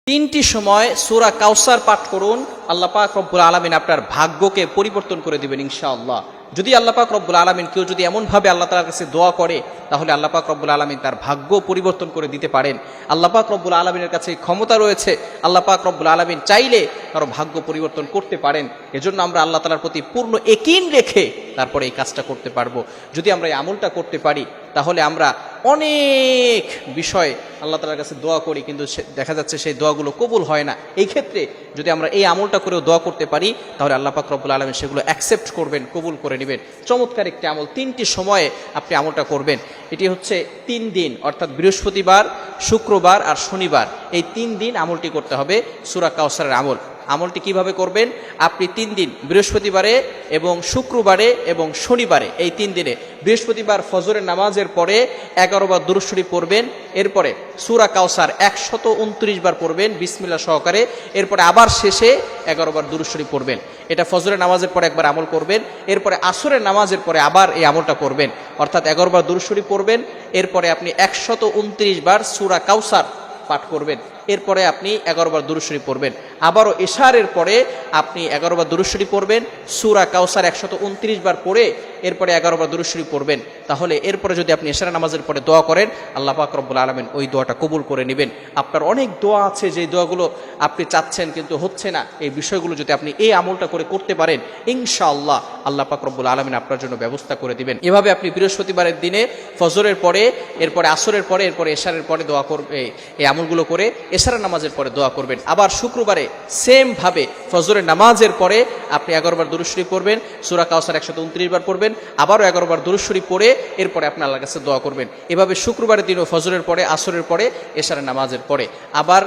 তিনটি সময় সূরা কাউসার পাঠ করুন, আল্লাহ পাক রব্বুল আলামিন আপনার ভাগ্যকে পরিবর্তন করে দিবেন ইনশাআল্লাহ। যদি আল্লাহ পাক রব্বুল আলামিন কেউ যদি এমনভাবে আল্লাহ তাআলার কাছে দোয়া করে, তাহলে আল্লাহ পাক রব্বুল আলামিন তার ভাগ্য পরিবর্তন করে দিতে পারেন। আল্লাহ পাক রব্বুল আলামিনের কাছে ক্ষমতা রয়েছে, আল্লাহ পাক রব্বুল আলামিন চাইলে কারো ভাগ্য পরিবর্তন করতে পারেন। এজন্য আমরা আল্লাহ তাআলার প্রতি পূর্ণ ইয়াকিন রেখে তারপরে এই কাজটা করতে পারবো। যদি আমরা এই আমলটা করতে পারি, তাহলে আমরা অনেক বিষয় আল্লাহ তাআলার কাছে দোয়া করি, কিন্তু দেখা যাচ্ছে সেই দোয়াগুলো কবুল হয় না। এই ক্ষেত্রে যদি আমরা এই আমলটা করেও দোয়া করতে পারি, তাহলে আল্লাহ পাক রব্বুল আলামিন সেগুলো অ্যাকসেপ্ট করবেন, কবুল করে নেবেন। চমৎকার একটি আমল, তিনটি সময়ে আপনি আমলটা করবেন। এটি হচ্ছে 3 দিন, অর্থাৎ বৃহস্পতিবার, শুক্রবার আর শনিবার, এই 3 দিন আমলটি করতে হবে সূরা কাউসারের আমল। আমলটি কিভাবে করবেন? আপনি 3 দিন, বৃহস্পতিবারে এবং শুক্রবারে এবং শনিবারে, এই 3 দিনে বৃহস্পতিবার ফজরের নামাজের পরে 11 বার দুরূদ শরীফ পড়বেন, এরপরে সূরা কাউসার 129 বার পড়বেন বিসমিল্লাহ সহকারে, এরপরে আবার শেষে 11 বার দুরূদ শরীফ পড়বেন। এটা ফজরের নামাজের পরে একবার আমল করবেন, এরপরে আসরের নামাজের পরে আবার এই আমলটা করবেন, অর্থাৎ 11 বার দুরূদ শরীফ পড়বেন, এরপরে আপনি 129 বার সূরা কাউসার পাঠ করবেন, এরপরে আপনি 11 বার দুরূদ শরীফ পড়বেন। আবারও ইশারের পরে আপনি 11 বার দুরূদ শরীফ পড়বেন, সূরা কাউসার 129 বার পড়ে এরপরে 11 বার দুরূদ শরীফ পড়বেন। তাহলে এরপরে যদি আপনি ইশারা নামাজের পরে দোয়া করেন, আল্লাহ পাক রব্বুল আলামিন ওই দোয়াটা কবুল করে নেবেন। আপনার অনেক দোয়া আছে, যে দোয়াগুলো আপনি চাচ্ছেন কিন্তু হচ্ছে না, এই বিষয়গুলো যদি আপনি এই আমলটা করে করতে পারেন, ইনশাআল্লাহ আল্লাহ পাক রব্বুল আলামিন আপনার জন্য ব্যবস্থা করে দিবেন। এভাবে আপনি বৃহস্পতিবারের দিনে ফজরের পরে, এরপরে আসরের পরে, এরপরে ইশারের পরে দোয়া করবে, এই আমলগুলো করে ইশারা নামাজের পরে দোয়া করবেন। আবার শুক্রবারে সেম ভাবে ফজরের নামাজের পরে আপনি 11 বার দুরূদ শরীফ পড়বেন, সূরা কাউসার 129 বার পড়বেন, আবারও 11 বার দুরূদ শরীফ পড়ে এরপরে আপনি আল্লাহর কাছে দোয়া করবেন। এভাবে শুক্রবারের দিনও ফজরের পরে, আসরের পরে, ইশারা নামাজের পরে, আবার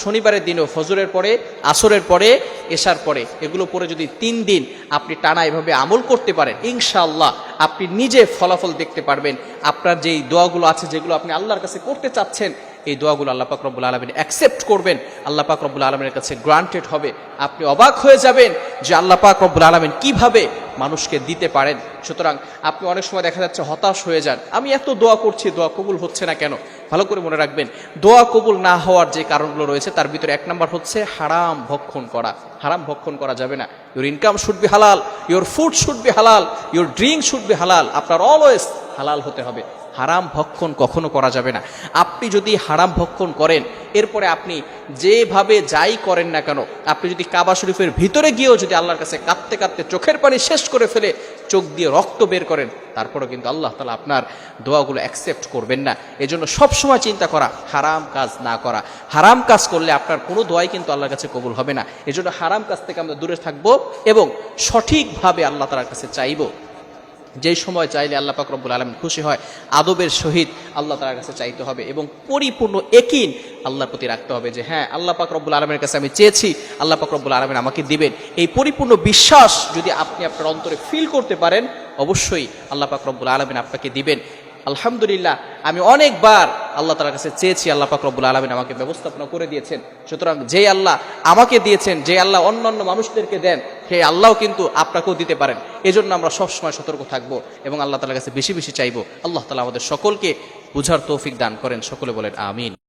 শনিবারের দিনও ফজরের পরে, আসরের পরে, ইশার পরে, এগুলো পরে যদি 3 দিন আপনি টানা এভাবে আমল করতে পারেন, ইনশাআল্লাহ আপনি নিজে ফলাফল দেখতে পারবেন। আপনার যেই দোয়াগুলো আছে, যেগুলো আপনি আল্লাহর কাছে করতে চাচ্ছেন, এই দোয়াগুলো আল্লাহ পাক রব্বুল আলামিন অ্যাকসেপ্ট করবেন, আল্লাহ পাক রব্বুল আলামিনের কাছে গ্রান্টেড হবে। আপনি অবাক হয়ে যাবেন যে আল্লাহ পাক রব্বুল আলামিন কিভাবে মানুষকে দিতে পারেন। সুতরাং আপনি অনেক সময় দেখা যাচ্ছে হতাশ হয়ে যান, আমি এত দোয়া করছি, দোয়া কবুল হচ্ছে না কেন? ভালো করে মনে রাখবেন, দোয়া কবুল না হওয়ার যে কারণগুলো রয়েছে, তার ভিতরে 1 নম্বর হচ্ছে হারাম ভক্ষণ করা। হারাম ভক্ষণ করা যাবে না। ইউর ইনকাম শুড বি হালাল, ইউর ফুড শুড বি হালাল, ইউর ড্রিঙ্ক শুড বি হালাল। আপনার অলওয়েজ হালাল হতে হবে, হারাম ভক্ষণ কখনো করা যাবে না। আপনি যদি হারাম ভক্ষণ করেন, এরপরে আপনি যেভাবে যাই করেন না কেন, আপনি যদি কাবা শরীফের ভিতরে গিয়েও যদি আল্লাহর কাছে কাঁদতে কাঁদতে চোখের পানি শেষ করে ফেলে চোখ দিয়ে রক্ত বের করেন, তারপরেও কিন্তু আল্লাহ তাআলা আপনার দোয়াগুলো অ্যাকসেপ্ট করবেন না। এজন্য সবসময় চিন্তা করা, হারাম কাজ না করা। হারাম কাজ করলে আপনার কোনো দোয়াই কিন্তু আল্লাহর কাছে কবুল হবে না। এজন্য হারাম কাজ থেকে আমরা দূরে থাকবো এবং সঠিকভাবে আল্লাহ তাআলার কাছে চাইবো। যেই সময় চাইলে আল্লাহ পাক রব্বুল আলামিন খুশি হয়, আদবের সহিত আল্লাহ তাআলার কাছে চাইতে হবে এবং পরিপূর্ণ ইয়াকিন আল্লাহর প্রতি রাখতে হবে যে হ্যাঁ, আল্লাহ পাক রব্বুল আলামিনের কাছে আমি চেয়েছি, আল্লাহ পাক রব্বুল আলামিন আমাকে দিবেন। এই পরিপূর্ণ বিশ্বাস যদি আপনি আপনার অন্তরে ফিল করতে পারেন, অবশ্যই আল্লাহ পাক রব্বুল আলামিন আপনাকে দিবেন। আলহামদুলিল্লাহ, আমি অনেকবার আল্লাহ তাআলার কাছে চেয়েছি, আল্লাহ পাক রব্বুল আলামিন আমাকে ব্যবস্থাপনা করে দিয়েছেন। সুতরাং যে আল্লাহ আমাকে দিয়েছেন, যে আল্লাহ অন্যান্য মানুষদেরকে দেন, সেই আল্লাহও কিন্তু আপনাকেও দিতে পারেন। এজন্য আমরা সবসময় সতর্ক থাকবো এবং আল্লাহ তাআলার কাছে বেশি বেশি চাইবো। আল্লাহ তাআলা আমাদের সকলকে বুঝার তৌফিক দান করেন। সকলে বলেন আমিন।